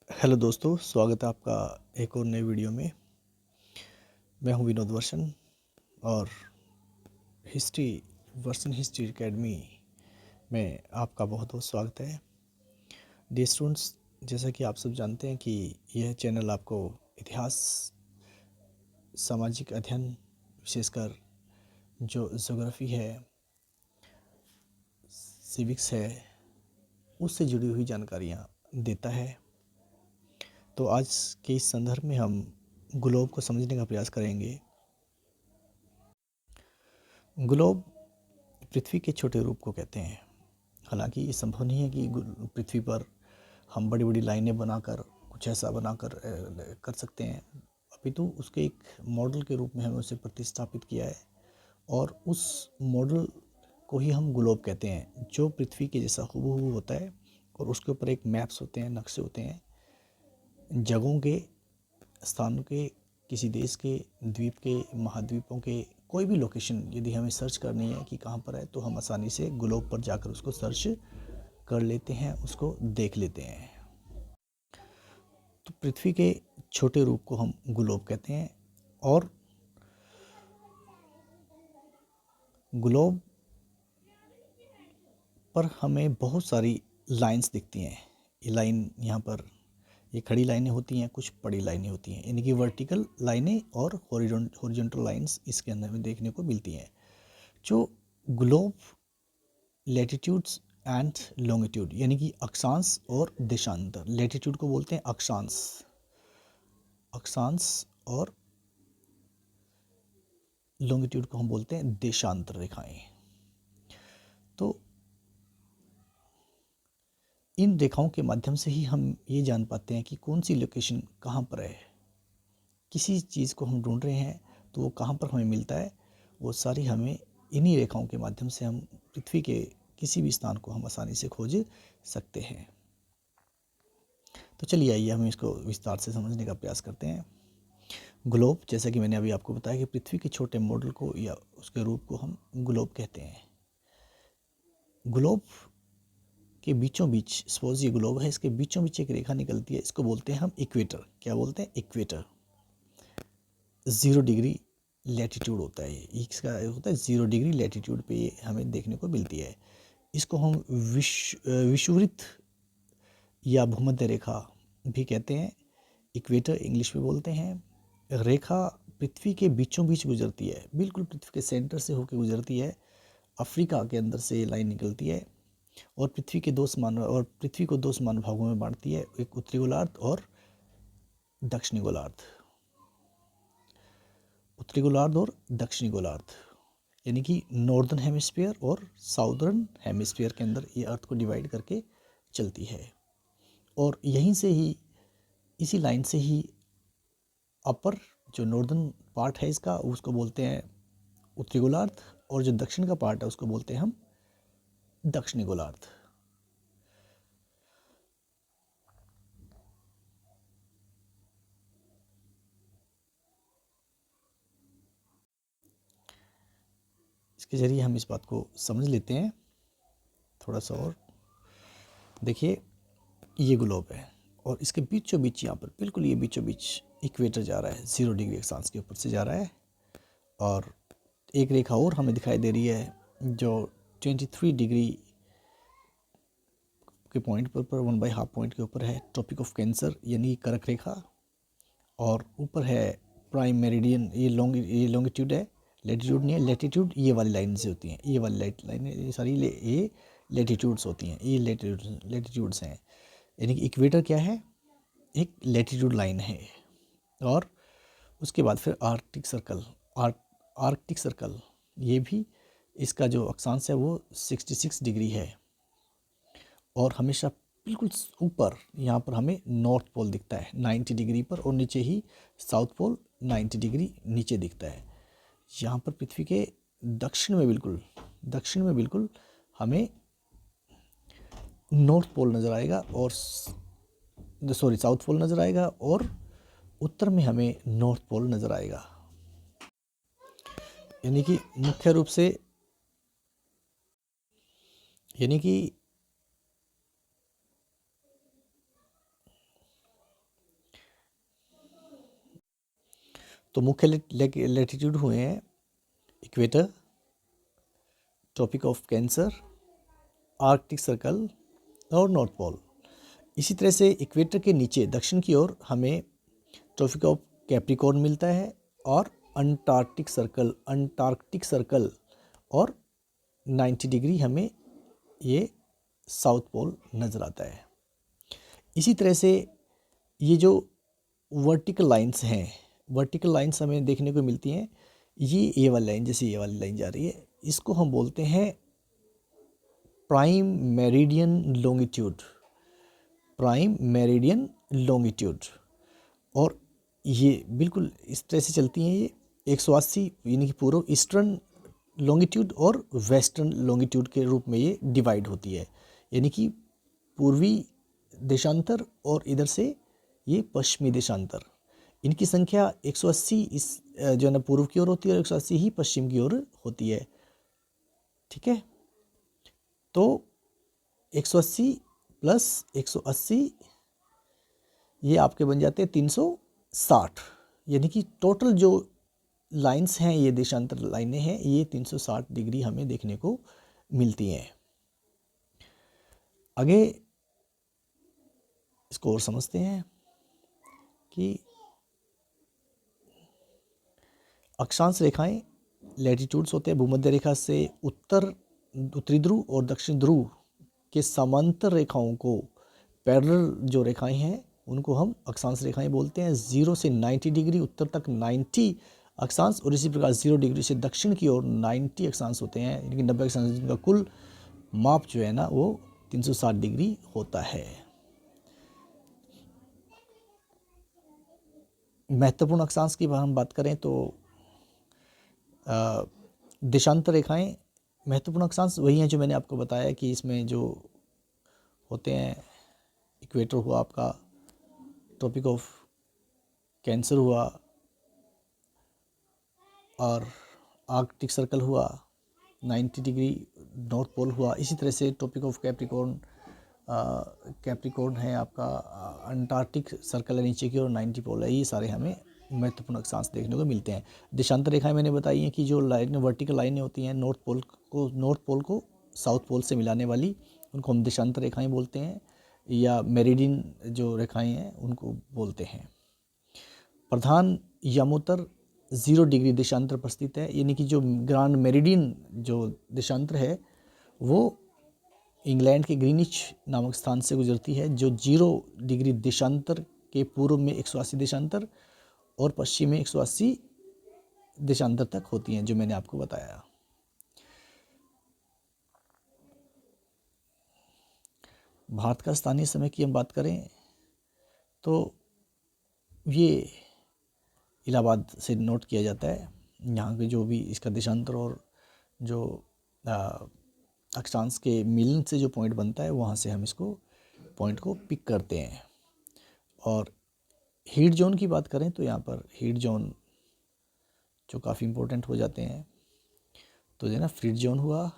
Hello दोस्तों, स्वागत है आपका एक और नए वीडियो में। मैं हूं विनोद वर्षन और हिस्ट्री एकेडमी में आपका बहुत बहुत स्वागत है। डियर स्टूडेंट्स, जैसा कि आप सब जानते हैं कि यह चैनल आपको इतिहास, सामाजिक अध्ययन, विशेषकर जो ज्योग्राफी है, सिविक्स है, उससे जुड़ी हुई जानकारियाँ देता है। तो आज के इस संदर्भ में हम ग्लोब को समझने का प्रयास करेंगे। ग्लोब पृथ्वी के छोटे रूप को कहते हैं। हालांकि ये संभव नहीं है कि पृथ्वी पर हम बड़ी बड़ी लाइनें बनाकर कुछ ऐसा बनाकर कर सकते हैं। अपितु उसके एक मॉडल के रूप में हमें उसे प्रतिस्थापित किया है और उस मॉडल को ही हम ग्लोब कहते हैं, जो पृथ्वी के जैसा हूबहू होता है और उसके ऊपर एक मैप्स होते हैं, नक्शे होते हैं जगहों के, स्थानों के, किसी देश के, द्वीप के, महाद्वीपों के, कोई भी लोकेशन यदि हमें सर्च करनी है कि कहाँ पर है, तो हम आसानी से ग्लोब पर जाकर उसको सर्च कर लेते हैं, उसको देख लेते हैं। तो पृथ्वी के छोटे रूप को हम ग्लोब कहते हैं और ग्लोब पर हमें बहुत सारी लाइंस दिखती हैं। ये लाइन यहाँ पर ये खड़ी लाइनें होती हैं, कुछ बड़ी लाइनें होती हैं, यानी कि वर्टिकल लाइनें और हॉरिजॉन्टल लाइंस इसके अंदर में देखने को मिलती हैं। जो ग्लोब लैटिट्यूड्स एंड लॉन्गिट्यूड यानी कि अक्षांश और देशांतर, लैटिट्यूड को बोलते हैं अक्षांश, और लॉन्गिट्यूड को हम बोलते हैं देशांतर रेखाएं। तो इन रेखाओं के माध्यम से ही हम ये जान पाते हैं कि कौन सी लोकेशन कहाँ पर है। किसी चीज़ को हम ढूंढ रहे हैं तो वो कहाँ पर हमें मिलता है, वो सारी हमें इन्हीं रेखाओं के माध्यम से हम पृथ्वी के किसी भी स्थान को हम आसानी से खोज सकते हैं। तो चलिए आइए हम इसको विस्तार से समझने का प्रयास करते हैं। ग्लोब, जैसा कि मैंने अभी आपको बताया कि पृथ्वी के छोटे मॉडल को या उसके रूप को हम ग्लोब कहते हैं। ग्लोब के बीचों बीच, सपोज ये ग्लोब है, इसके बीचों बीच एक रेखा निकलती है, इसको बोलते हैं हम इक्वेटर। क्या बोलते हैं? इक्वेटर। 0 डिग्री लैटिट्यूड होता है, इसका होता है 0 डिग्री लैटिट्यूड पे ये हमें देखने को मिलती है। इसको हम विषुवृत्त या भूमध्य रेखा भी कहते हैं। इक्वेटर इंग्लिश में बोलते हैं। रेखा पृथ्वी के बीचों बीच गुजरती है, बिल्कुल पृथ्वी के सेंटर से होकर गुजरती है। अफ्रीका के अंदर से ये लाइन निकलती है और पृथ्वी को दो समान भागों में बांटती है, एक उत्तरी गोलार्ध और दक्षिणी गोलार्ध। उत्तरी गोलार्ध और दक्षिणी गोलार्ध यानी कि नॉर्दर्न हेमिस्फीयर और साउदर्न हेमिस्फीयर के अंदर ये अर्थ को डिवाइड करके चलती है। और यहीं से ही, इसी लाइन से ही अपर जो नॉर्दर्न पार्ट है इसका, उसको बोलते हैं उत्तरी गोलार्ध, और जो दक्षिण का पार्ट है उसको बोलते हैं हम दक्षिणी गोलार्ध। इसके जरिए हम इस बात को समझ लेते हैं थोड़ा सा। और देखिए, ये ग्लोब है और इसके बीचों बीच, यहाँ पर बिल्कुल ये बीचों बीच इक्वेटर जा रहा है, 0 डिग्री अक्षांश के ऊपर से जा रहा है। और एक रेखा और हमें दिखाई दे रही है जो 23 डिग्री के पॉइंट पर 1/2 पॉइंट के ऊपर है, ट्रॉपिक ऑफ कैंसर यानी कर्क रेखा। और ऊपर है प्राइम मेरिडियन, ये लॉन्गिट्यूड है, लैटिट्यूड नहीं है। लैटिट्यूड ये वाली लाइन से होती हैं, ये वाली लाइन, ये सारी ये लैटिट्यूड्स होती हैं, ये लैटिट्यूड्स हैं। यानी कि इक्वेटर क्या है? एक लैटिट्यूड लाइन है। और उसके बाद फिर आर्कटिक सर्कल, ये भी इसका जो अक्षांश है वो 66 डिग्री है। और हमेशा बिल्कुल ऊपर यहाँ पर हमें नॉर्थ पोल दिखता है 90 डिग्री पर, और नीचे ही साउथ पोल 90 डिग्री नीचे दिखता है। यहाँ पर पृथ्वी के दक्षिण में बिल्कुल हमें नॉर्थ पोल नज़र आएगा, और साउथ पोल नज़र आएगा, और उत्तर में हमें नॉर्थ पोल नज़र आएगा। यानी कि मुख्य रूप से, यानी कि तो मुख्य लैटिट्यूड हुए हैं equator, tropic of cancer, arctic circle और नॉर्थ पोल। इसी तरह से इक्वेटर के नीचे दक्षिण की ओर हमें ट्रॉपिक ऑफ कैप्रिकॉर्न मिलता है और अंटार्कटिक सर्कल और 90 डिग्री हमें ये साउथ पोल नज़र आता है। इसी तरह से ये जो वर्टिकल लाइंस हैं, वर्टिकल लाइंस हमें देखने को मिलती हैं। ये वाली लाइन, जैसे ये वाली लाइन जा रही है, इसको हम बोलते हैं prime meridian longitude, prime meridian longitude. और ये बिल्कुल इस तरह से चलती हैं, ये 180 यानी कि पूर्व ईस्टर्न लॉन्गिट्यूड और वेस्टर्न लॉन्गिट्यूड के रूप में ये डिवाइड होती है, यानी कि पूर्वी देशांतर और इधर से ये पश्चिमी देशांतर। इनकी संख्या 180 इस जो है ना पूर्व की ओर होती है और 180 ही पश्चिम की ओर होती है। ठीक है, तो 180 प्लस 180 ये आपके बन जाते हैं 360, यानी कि टोटल जो लाइंस हैं, ये देशांतर लाइनें हैं, ये 360 डिग्री हमें देखने को मिलती हैं। आगे इसको और समझते हैं कि अक्षांश रेखाएं लैटिट्यूड्स होते हैं। भूमध्य रेखा से उत्तरी ध्रुव और दक्षिण ध्रुव के समांतर रेखाओं को, पैरेलल जो रेखाएं हैं उनको हम अक्षांश रेखाएं बोलते हैं। 0 से 90 डिग्री उत्तर तक 90 अक्षांश और इसी प्रकार 0 डिग्री से दक्षिण की ओर 90 अक्षांश होते हैं, यानी कि 90 अक्षांश, जिनका कुल माप जो है ना वो 360 डिग्री होता है। महत्वपूर्ण अक्षांश की हम बात करें तो देशांतर रेखाएं महत्वपूर्ण अक्षांश वही हैं जो मैंने आपको बताया कि इसमें जो होते हैं, इक्वेटर हुआ आपका, ट्रॉपिक ऑफ कैंसर हुआ और आर्कटिक सर्कल हुआ, 90 डिग्री नॉर्थ पोल हुआ। इसी तरह से ट्रॉपिक ऑफ कैप्रिकॉर्न है आपका, अंटार्कटिक सर्कल है नीचे की ओर, 90 पोल है। ये सारे हमें महत्वपूर्ण अक्षांश देखने को मिलते हैं। देशांतर रेखाएं मैंने बताई हैं कि जो लाइन वर्टिकल लाइनें होती हैं नॉर्थ पोल को साउथ पोल से मिलाने वाली, उनको हम देशांतर रेखाएं बोलते हैं, या मेरिडियन जो रेखाएं हैं उनको बोलते हैं। प्रधान यमोत्तर 0 डिग्री देशांतर पर स्थित है, यानी कि जो ग्रांड मेरिडियन जो देशांतर है वो इंग्लैंड के ग्रीनिच नामक स्थान से गुजरती है, जो 0 डिग्री देशांतर के पूर्व में 180 देशांतर और पश्चिम में 180 देशांतर तक होती हैं, जो मैंने आपको बताया। भारत का स्थानीय समय की हम बात करें तो ये इलाहाबाद से नोट किया जाता है। यहाँ के जो भी इसका देशांतर और जो अक्षांश के मिलन से जो पॉइंट बनता है, वहाँ से हम इसको पॉइंट को पिक करते हैं। और हीट जोन की बात करें तो यहाँ पर हीट जोन जो काफ़ी इम्पोर्टेंट हो जाते हैं, तो जो है ना फ्रीड जोन हुआ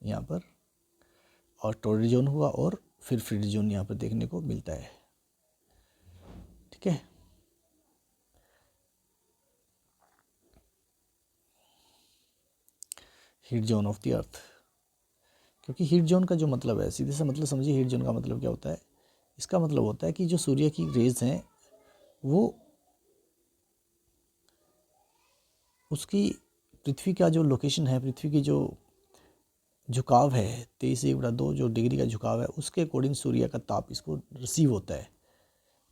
यहाँ पर, और टॉर्रिड जोन हुआ, और फिर फ्रीड जोन यहाँ पर देखने को मिलता है। ठीक है, heat zone of the earth, क्योंकि हीट जोन का जो मतलब है, सीधे सा मतलब समझिए, हीट जोन का मतलब क्या होता है। इसका मतलब होता है कि जो सूर्य की रेज हैं वो उसकी पृथ्वी का जो लोकेशन है, पृथ्वी की जो झुकाव है 23.2 जो डिग्री का झुकाव है, उसके अकॉर्डिंग सूर्य का ताप इसको रिसीव होता है।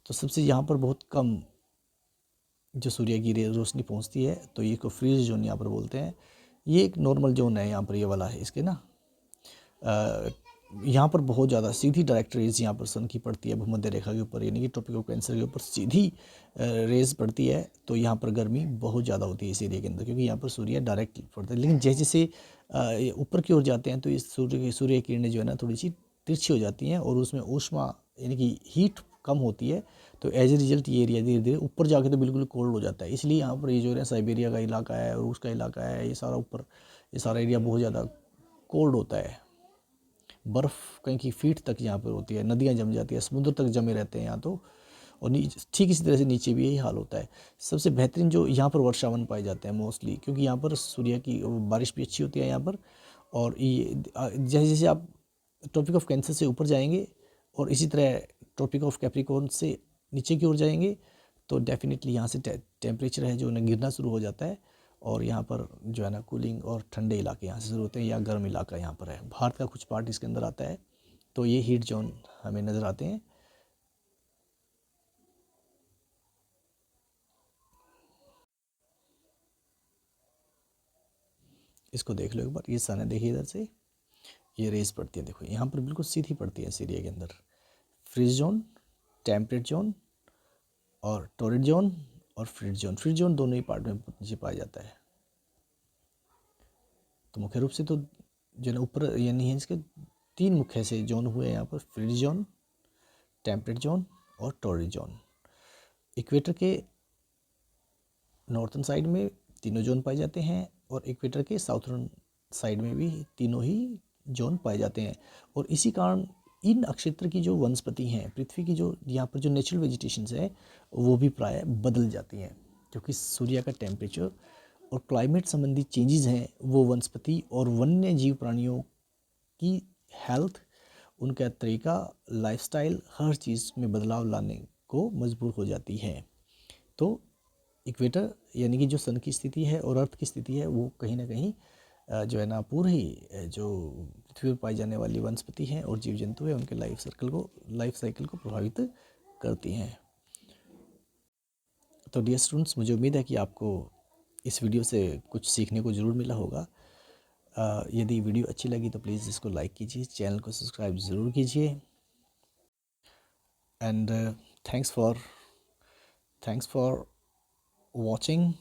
तो सबसे यहाँ पर बहुत कम जो सूर्य की रोशनी पहुँचती है, तो ये को फ्रीज जोन यहाँ पर बोलते हैं। ये एक नॉर्मल जोन है यहाँ पर, ये वाला है इसके ना, यहाँ पर बहुत ज़्यादा सीधी डायरेक्ट रेज यहाँ पर सन की पड़ती है भूमध्य रेखा के ऊपर, यानी कि ट्रॉपिक ऑफ कैंसर के ऊपर सीधी रेज पड़ती है, तो यहाँ पर गर्मी बहुत ज़्यादा होती है इस एरिया के अंदर, क्योंकि यहाँ पर सूर्य डायरेक्ट पड़ता है। लेकिन जैसे जैसे ऊपर की ओर जाते हैं तो इस सूर्य की किरणें जो है ना थोड़ी सी तिरछी हो जाती हैं और उसमें ऊष्मा यानी कि हीट कम होती है, तो एज ए रिजल्ट ये एरिया धीरे धीरे ऊपर जाके तो बिल्कुल कोल्ड हो जाता है। इसलिए यहाँ पर ये जो है साइबेरिया का इलाका है, रूस का इलाका है, ये सारा ऊपर, ये सारा एरिया बहुत ज़्यादा कोल्ड होता है। बर्फ़ कहीं की फीट तक यहाँ पर होती है, नदियाँ जम जाती है, समुद्र तक जमे रहते हैं यहाँ तो। और ठीक इसी तरह से नीचे भी यही हाल होता है। सबसे बेहतरीन जो यहाँ पर वर्षावन पाए जाते हैं मोस्टली, क्योंकि यहाँ पर सूर्य की बारिश भी अच्छी होती है यहाँ पर। और ये जैसे जैसे आप ट्रॉपिक ऑफ कैंसर से ऊपर जाएंगे और इसी तरह ट्रॉपिक ऑफ कैप्रिकॉर्न से नीचे की ओर जाएंगे, तो डेफिनेटली यहाँ से टेम्परेचर है जो गिरना शुरू हो जाता है। और यहाँ पर जो है ना कूलिंग और ठंडे इलाके यहाँ से शुरू होते हैं, या गर्म इलाका यहाँ पर है। भारत का कुछ पार्ट इसके अंदर आता है। तो ये हीट जोन हमें नज़र आते हैं। इसको देख लो एक बार, ये सन है, देखिए इधर से ये रेस पड़ती है, देखो यहाँ पर बिल्कुल सीधी पड़ती है सीरिया के अंदर। फ्रीज जोन, टेम्परेट जोन और टोरिड जोन और फ्रीज जोन। फ्रीज जोन दोनों ही पार्ट में नीचे पाया जाता है। तो मुख्य रूप से तो जो है ऊपर यानी है इसके 3 मुख्य से जोन हुए यहाँ पर, फ्रीज जोन, टेम्परेट जोन और टोरिड जोन। इक्वेटर के नॉर्थन साइड में तीनों जोन पाए जाते हैं और इक्वेटर के साउथर्न साइड में भी तीनों ही जोन पाए जाते हैं। और इसी कारण इन नक्षत्र की जो वनस्पति हैं, पृथ्वी की जो यहाँ पर जो नेचुरल वेजिटेशंस है, वो भी प्राय बदल जाती हैं, क्योंकि सूर्य का टेम्परेचर और क्लाइमेट संबंधी चेंजेस हैं, वो वनस्पति और वन्य जीव प्राणियों की हेल्थ, उनका तरीका, लाइफस्टाइल, हर चीज़ में बदलाव लाने को मजबूर हो जाती है। तो इक्वेटर यानी कि जो सन की स्थिति है और अर्थ की स्थिति है, वो कहीं ना कहीं जो है ना पूरे ही जो पृथ्वी पर पाई जाने वाली वनस्पति हैं और जीव जंतु है, उनके लाइफ साइकिल को प्रभावित करती हैं। तो डियर स्टूडेंट्स, मुझे उम्मीद है कि आपको इस वीडियो से कुछ सीखने को ज़रूर मिला होगा। यदि वीडियो अच्छी लगी तो प्लीज़ इसको लाइक कीजिए, चैनल को सब्सक्राइब ज़रूर कीजिए। And thanks for watching.